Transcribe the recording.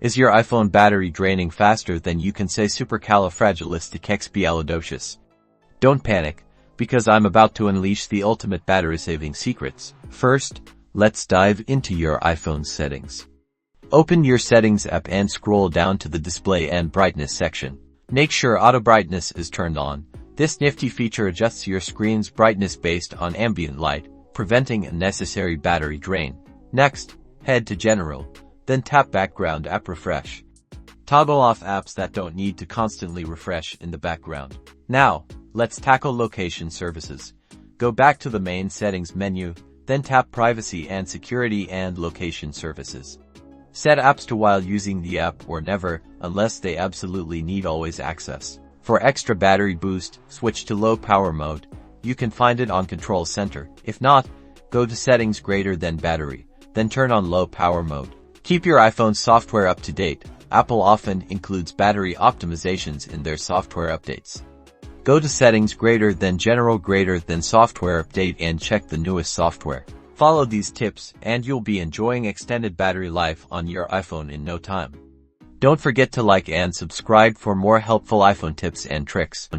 Is your iPhone battery draining faster than you can say? Supercalifragilisticexpialidocious. Don't panic, because I'm about to unleash the ultimate battery-saving secrets. First, let's dive into your iPhone's settings. Open your Settings app and scroll down to the Display and Brightness section. Make sure Auto Brightness is turned on. This nifty feature adjusts your screen's brightness based on ambient light, preventing unnecessary battery drain. Next, head to General, then tap Background App Refresh. Toggle off apps that don't need to constantly refresh in the background. Now, let's tackle location services. Go back to the main settings menu, then tap Privacy and Security and Location Services. Set apps to while using the app or never, unless they absolutely need always access. For extra battery boost, switch to low power mode. You can find it on Control Center. If not, go to Settings greater than Battery, then turn on low power mode. Keep your iPhone software up to date. Apple often includes battery optimizations in their software updates. Go to Settings greater than General greater than Software Update and check the newest software. Follow these tips and you'll be enjoying extended battery life on your iPhone in no time. Don't forget to like and subscribe for more helpful iPhone tips and tricks.